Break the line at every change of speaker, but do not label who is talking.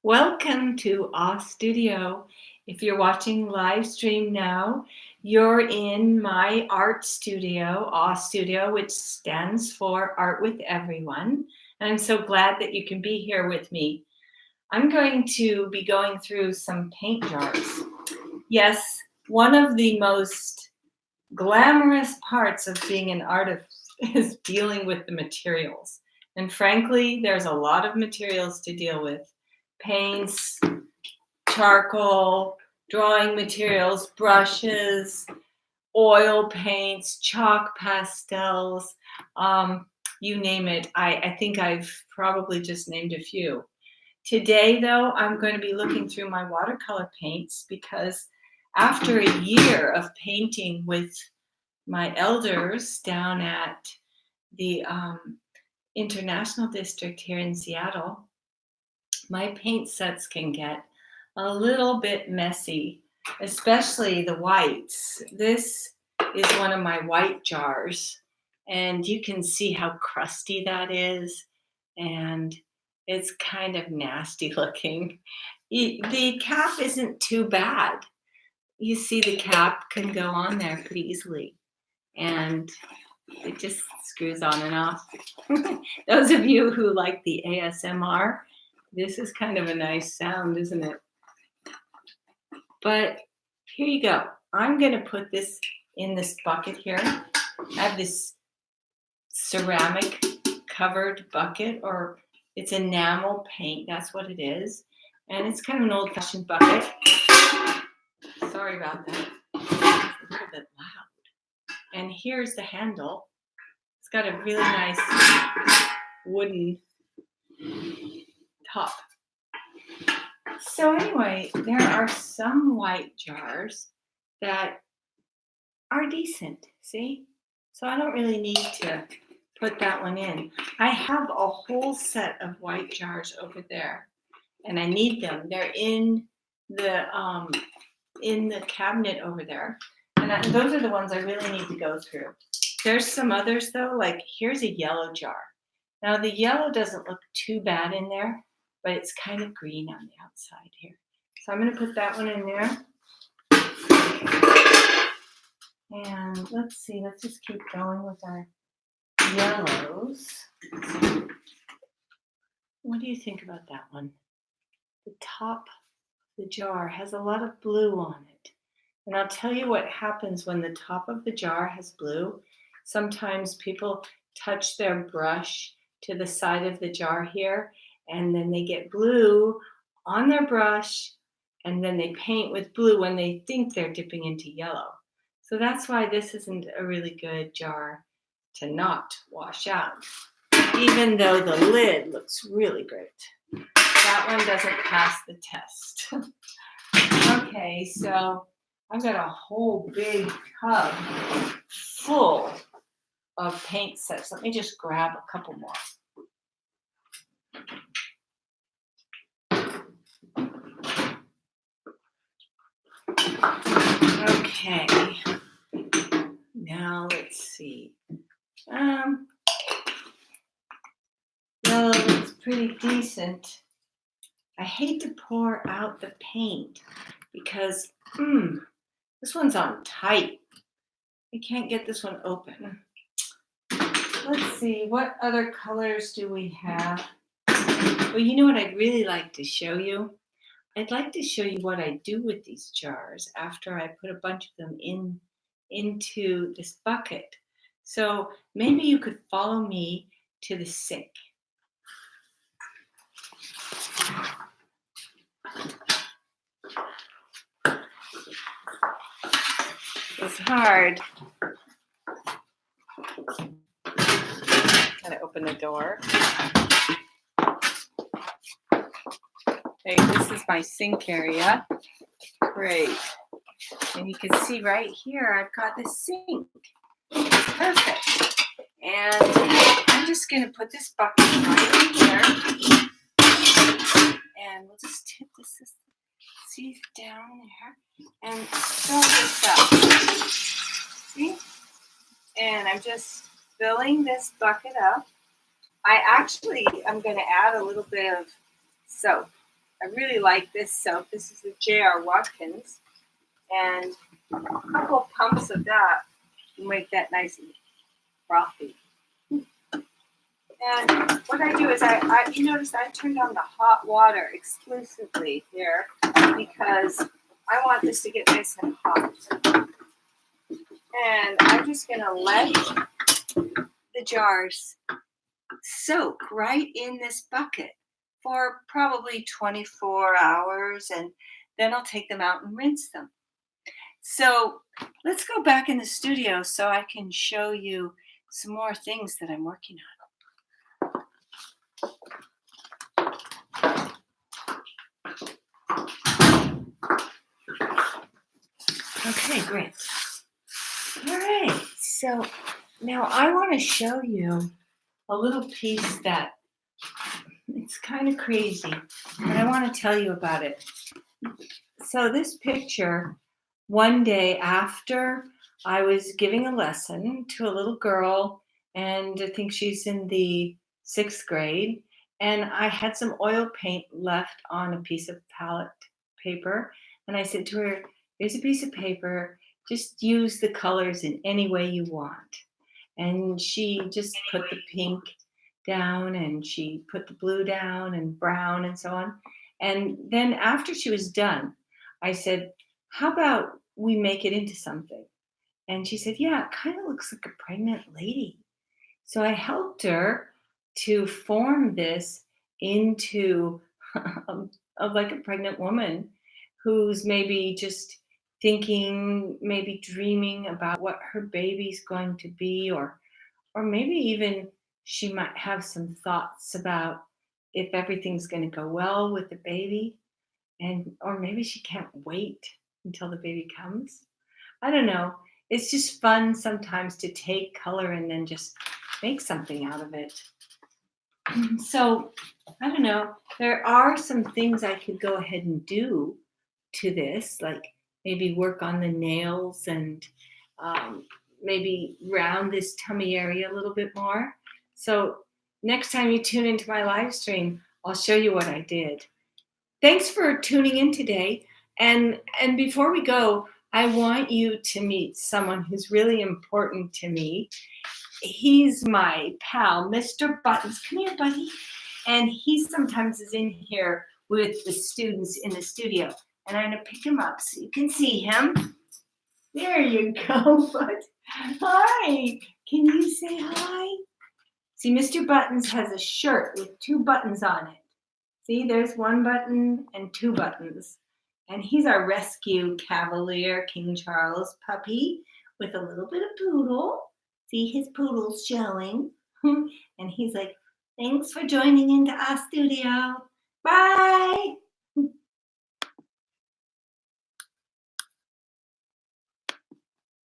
Welcome to Awe Studio. If you're watching live stream now, you're in my art studio, Awe Studio, which stands for Art with Everyone. And I'm so glad that you can be here with me. I'm going to be going through some paint jars. Yes, one of the most glamorous parts of being an artist is dealing with the materials. And frankly, there's a lot of materials to deal with. Paints, charcoal, drawing materials, brushes, oil paints, chalk pastels, you name it. I think I've probably just named a few. Today, though, I'm going to be looking through my watercolor paints because after a year of painting with my elders down at the International District here in Seattle, my paint sets can get a little bit messy, especially the whites. This is one of my white jars, and you can see how crusty that is, and it's kind of nasty looking. The cap isn't too bad. You see the cap can go on there pretty easily, and it just screws on and off. Those of you who like the ASMR, this is kind of a nice sound, isn't it? But here you go. I'm going to put this in this bucket here. I have this ceramic covered bucket, or it's enamel paint. That's what it is. And it's kind of an old-fashioned bucket. Sorry about that. It's a little bit loud. And here's the handle. It's got a really nice wooden top. So anyway, there are some white jars that are decent, see? So I don't really need to put that one in. I have a whole set of white jars over there, and I need them. They're in the cabinet over there, and those are the ones I really need to go through. There's some others though, like here's a yellow jar. Now the yellow doesn't look too bad in there, but it's kind of green on the outside here. So I'm going to put that one in there. And let's see, let's just keep going with our yellows. What do you think about that one? The top of the jar has a lot of blue on it. And I'll tell you what happens when the top of the jar has blue. Sometimes people touch their brush to the side of the jar here, and then they get blue on their brush, and then they paint with blue when they think they're dipping into yellow. So that's why this isn't a really good jar to not wash out, even though the lid looks really great. That one doesn't pass the test. Okay, so I've got a whole big tub full of paint sets. Let me just grab a couple more. Okay, now let's see. Yellow looks pretty decent. I hate to pour out the paint because this one's on tight. I can't get this one open. Let's see, what other colors do we have? Well, you know what I'd really like to show you? I'd like to show you what I do with these jars after I put a bunch of them into this bucket. So maybe you could follow me to the sink. It's hard. Gotta open the door. Okay, this is my sink area. Great. And you can see right here, I've got the sink. It's perfect. And I'm just gonna put this bucket right in here. And we'll just tip this down there and fill this up. See? And I'm just filling this bucket up. I actually am going to add a little bit of soap. I really like this soap. This is the J.R. Watkins, and a couple of pumps of that will make that nice and frothy. And what I do is you notice I turned on the hot water exclusively here because I want this to get nice and hot. And I'm just gonna let the jars soak right in this bucket for probably 24 hours, and then I'll take them out and rinse them. So let's go back in the studio so I can show you some more things that I'm working on. Okay, great. All right, so now I want to show you a little piece that it's kind of crazy, but I want to tell you about it. So this picture, one day after I was giving a lesson to a little girl, and I think she's in the 6th grade, and I had some oil paint left on a piece of palette paper, and I said to her, here's a piece of paper, just use the colors in any way you want. And she just put the pink down, and she put the blue down, and brown, and so on. And then after she was done, I said, how about we make it into something? And she said, yeah, it kind of looks like a pregnant lady. So I helped her to form this into of like a pregnant woman who's maybe just thinking, maybe dreaming about what her baby's going to be, or maybe even she might have some thoughts about if everything's going to go well with the baby, and or maybe she can't wait until the baby comes. I don't know. It's just fun sometimes to take color and then just make something out of it. So, I don't know. There are some things I could go ahead and do to this, like maybe work on the nails and um, maybe round this tummy area a little bit more. So, next time you tune into my live stream, I'll show you what I did. Thanks for tuning in today. And before we go, I want you to meet someone who's really important to me. He's my pal, Mr. Buttons. Come here, buddy. And he sometimes is in here with the students in the studio. And I'm going to pick him up so you can see him. There you go, bud. Hi. Can you say hi? See, Mr. Buttons has a shirt with 2 buttons on it. See, there's 1 button and 2 buttons. And he's our rescue Cavalier King Charles puppy with a little bit of poodle. See, his poodle's showing. And he's like, thanks for joining into our studio. Bye.